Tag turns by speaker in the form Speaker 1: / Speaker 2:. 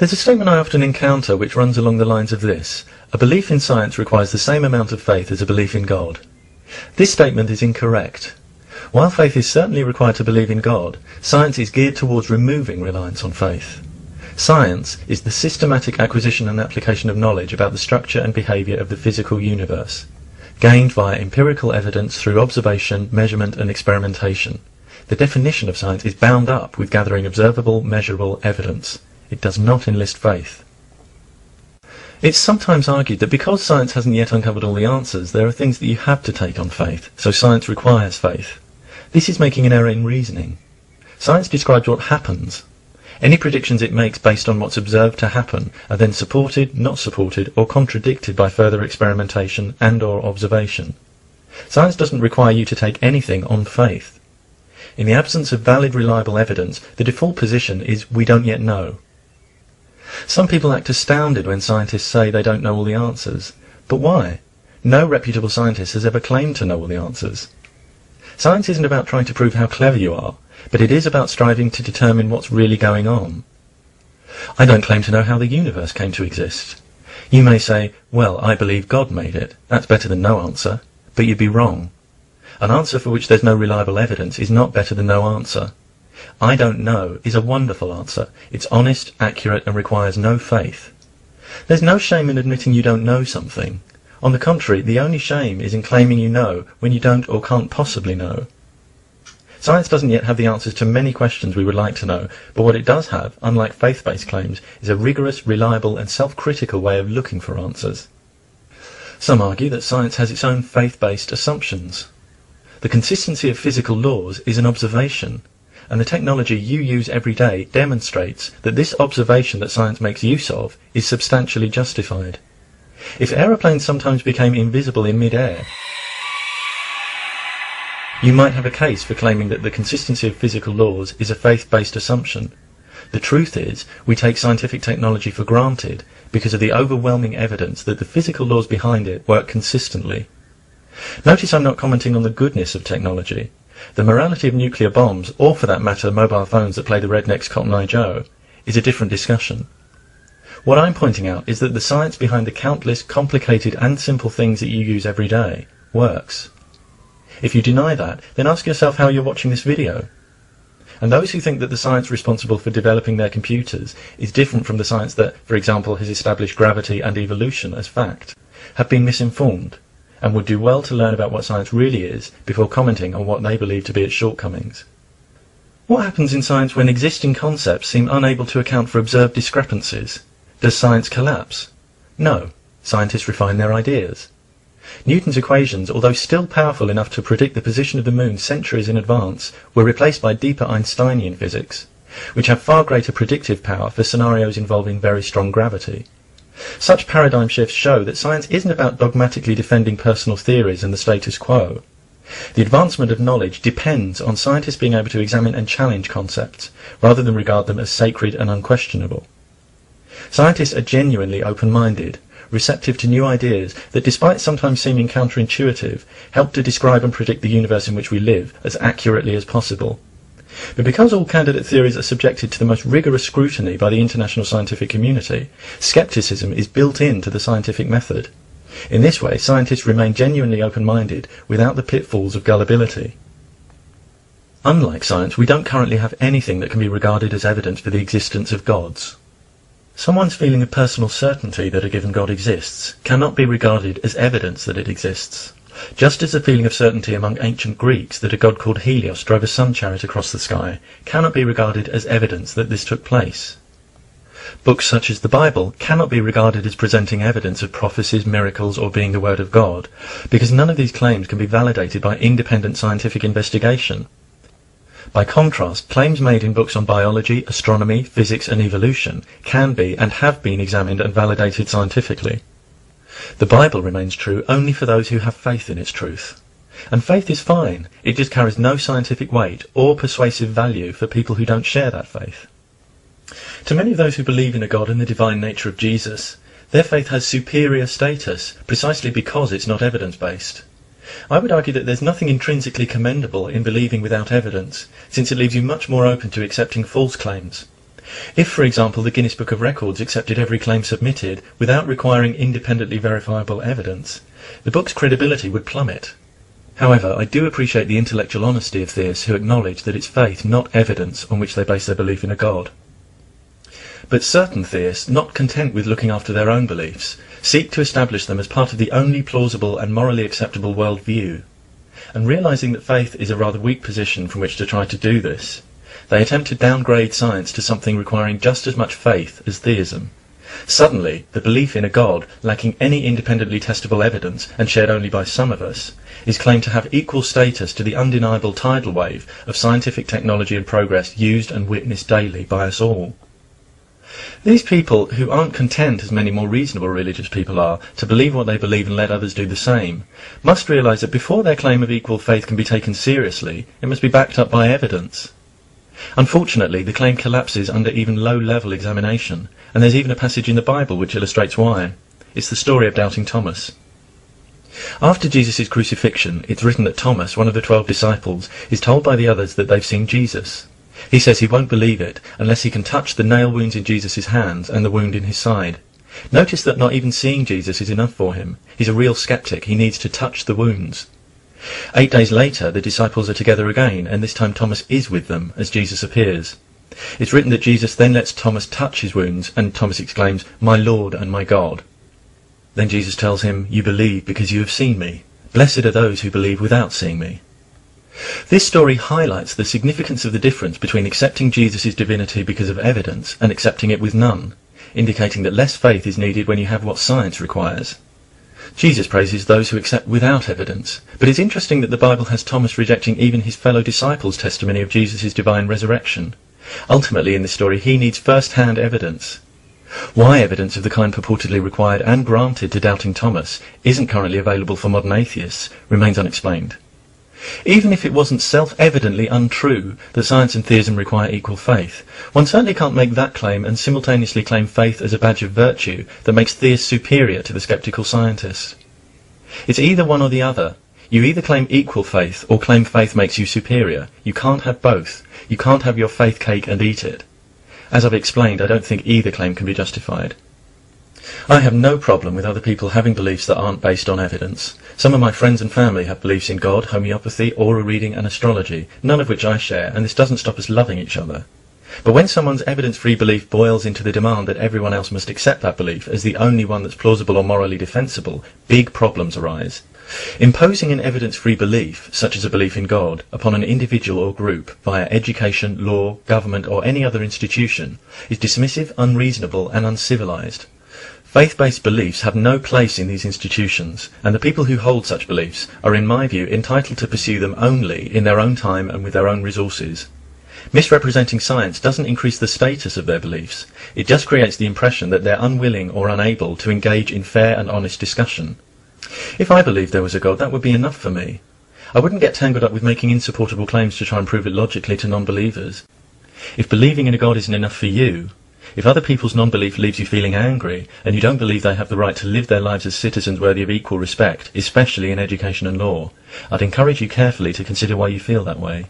Speaker 1: There's a statement I often encounter which runs along the lines of this: a belief in science requires the same amount of faith as a belief in God. This statement is incorrect. While faith is certainly required to believe in God, science is geared towards removing reliance on faith. Science is the systematic acquisition and application of knowledge about the structure and behaviour of the physical universe, gained via empirical evidence through observation, measurement and experimentation. The definition of science is bound up with gathering observable, measurable evidence. It does not enlist faith. It's sometimes argued that because science hasn't yet uncovered all the answers, there are things that you have to take on faith, so science requires faith. This is making an error in reasoning. Science describes what happens. Any predictions it makes based on what's observed to happen are then supported, not supported, or contradicted by further experimentation and/or observation. Science doesn't require you to take anything on faith. In the absence of valid, reliable evidence, the default position is we don't yet know. Some people act astounded when scientists say they don't know all the answers. But why? No reputable scientist has ever claimed to know all the answers. Science isn't about trying to prove how clever you are, but it is about striving to determine what's really going on. I don't claim to know how the universe came to exist. You may say, well, I believe God made it. That's better than no answer. But you'd be wrong. An answer for which there's no reliable evidence is not better than no answer. I don't know is a wonderful answer. It's honest, accurate, and requires no faith. There's no shame in admitting you don't know something. On the contrary, the only shame is in claiming you know when you don't or can't possibly know. Science doesn't yet have the answers to many questions we would like to know, but what it does have, unlike faith-based claims, is a rigorous, reliable, and self-critical way of looking for answers. Some argue that science has its own faith-based assumptions. The consistency of physical laws is an observation, and the technology you use every day demonstrates that this observation that science makes use of is substantially justified. If aeroplanes sometimes became invisible in mid-air, you might have a case for claiming that the consistency of physical laws is a faith-based assumption. The truth is, we take scientific technology for granted because of the overwhelming evidence that the physical laws behind it work consistently. Notice I'm not commenting on the goodness of technology. The morality of nuclear bombs, or for that matter mobile phones that play the rednecks Cotton Eye Joe, is a different discussion. What I'm pointing out is that the science behind the countless complicated and simple things that you use every day works. If you deny that, then ask yourself how you're watching this video. And those who think that the science responsible for developing their computers is different from the science that, for example, has established gravity and evolution as fact, have been misinformed, and would do well to learn about what science really is before commenting on what they believe to be its shortcomings. What happens in science when existing concepts seem unable to account for observed discrepancies? Does science collapse? No. Scientists refine their ideas. Newton's equations, although still powerful enough to predict the position of the moon centuries in advance, were replaced by deeper Einsteinian physics, which have far greater predictive power for scenarios involving very strong gravity. Such paradigm shifts show that science isn't about dogmatically defending personal theories and the status quo. The advancement of knowledge depends on scientists being able to examine and challenge concepts, rather than regard them as sacred and unquestionable. Scientists are genuinely open-minded, receptive to new ideas that, despite sometimes seeming counterintuitive, help to describe and predict the universe in which we live as accurately as possible. But because all candidate theories are subjected to the most rigorous scrutiny by the international scientific community, scepticism is built into the scientific method. In this way, scientists remain genuinely open-minded without the pitfalls of gullibility. Unlike science, we don't currently have anything that can be regarded as evidence for the existence of gods. Someone's feeling of personal certainty that a given God exists cannot be regarded as evidence that it exists, just as the feeling of certainty among ancient Greeks that a god called Helios drove a sun chariot across the sky cannot be regarded as evidence that this took place. Books such as the Bible cannot be regarded as presenting evidence of prophecies, miracles, or being the word of God, because none of these claims can be validated by independent scientific investigation. By contrast, claims made in books on biology, astronomy, physics and evolution can be and have been examined and validated scientifically. The Bible remains true only for those who have faith in its truth. And faith is fine, it just carries no scientific weight or persuasive value for people who don't share that faith. To many of those who believe in a God and the divine nature of Jesus, their faith has superior status precisely because it's not evidence-based. I would argue that there's nothing intrinsically commendable in believing without evidence, since it leaves you much more open to accepting false claims. If, for example, the Guinness Book of Records accepted every claim submitted without requiring independently verifiable evidence, the book's credibility would plummet. However, I do appreciate the intellectual honesty of theists who acknowledge that it's faith, not evidence, on which they base their belief in a God. But certain theists, not content with looking after their own beliefs, seek to establish them as part of the only plausible and morally acceptable worldview. And realizing that faith is a rather weak position from which to try to do this, they attempt to downgrade science to something requiring just as much faith as theism. Suddenly, the belief in a God, lacking any independently testable evidence and shared only by some of us, is claimed to have equal status to the undeniable tidal wave of scientific technology and progress used and witnessed daily by us all. These people, who aren't content, as many more reasonable religious people are, to believe what they believe and let others do the same, must realise that before their claim of equal faith can be taken seriously, it must be backed up by evidence. Unfortunately, the claim collapses under even low-level examination, and there's even a passage in the Bible which illustrates why. It's the story of doubting Thomas. After Jesus' crucifixion, it's written that Thomas, one of the 12 disciples, is told by the others that they've seen Jesus. He says he won't believe it unless he can touch the nail wounds in Jesus' hands and the wound in his side. Notice that not even seeing Jesus is enough for him. He's a real skeptic. He needs to touch the wounds. 8 days later, the disciples are together again, and this time Thomas is with them as Jesus appears. It's written that Jesus then lets Thomas touch his wounds, and Thomas exclaims, "My Lord and my God." Then Jesus tells him, "You believe because you have seen me. Blessed are those who believe without seeing me." This story highlights the significance of the difference between accepting Jesus' divinity because of evidence and accepting it with none, indicating that less faith is needed when you have what science requires. Jesus praises those who accept without evidence, but it's interesting that the Bible has Thomas rejecting even his fellow disciples' testimony of Jesus' divine resurrection. Ultimately, in this story, he needs first-hand evidence. Why evidence of the kind purportedly required and granted to doubting Thomas isn't currently available for modern atheists remains unexplained. Even if it wasn't self-evidently untrue that science and theism require equal faith, one certainly can't make that claim and simultaneously claim faith as a badge of virtue that makes theists superior to the sceptical scientist. It's either one or the other. You either claim equal faith or claim faith makes you superior. You can't have both. You can't have your faith cake and eat it. As I've explained, I don't think either claim can be justified. I have no problem with other people having beliefs that aren't based on evidence. Some of my friends and family have beliefs in God, homeopathy, aura reading and astrology, none of which I share, and this doesn't stop us loving each other. But when someone's evidence-free belief boils into the demand that everyone else must accept that belief as the only one that's plausible or morally defensible, big problems arise. Imposing an evidence-free belief, such as a belief in God, upon an individual or group via education, law, government or any other institution is dismissive, unreasonable and uncivilized. Faith-based beliefs have no place in these institutions, and the people who hold such beliefs are, in my view, entitled to pursue them only in their own time and with their own resources. Misrepresenting science doesn't increase the status of their beliefs. It just creates the impression that they're unwilling or unable to engage in fair and honest discussion. If I believed there was a God, that would be enough for me. I wouldn't get tangled up with making insupportable claims to try and prove it logically to non-believers. If believing in a God isn't enough for you, if other people's non-belief leaves you feeling angry, and you don't believe they have the right to live their lives as citizens worthy of equal respect, especially in education and law, I'd encourage you carefully to consider why you feel that way.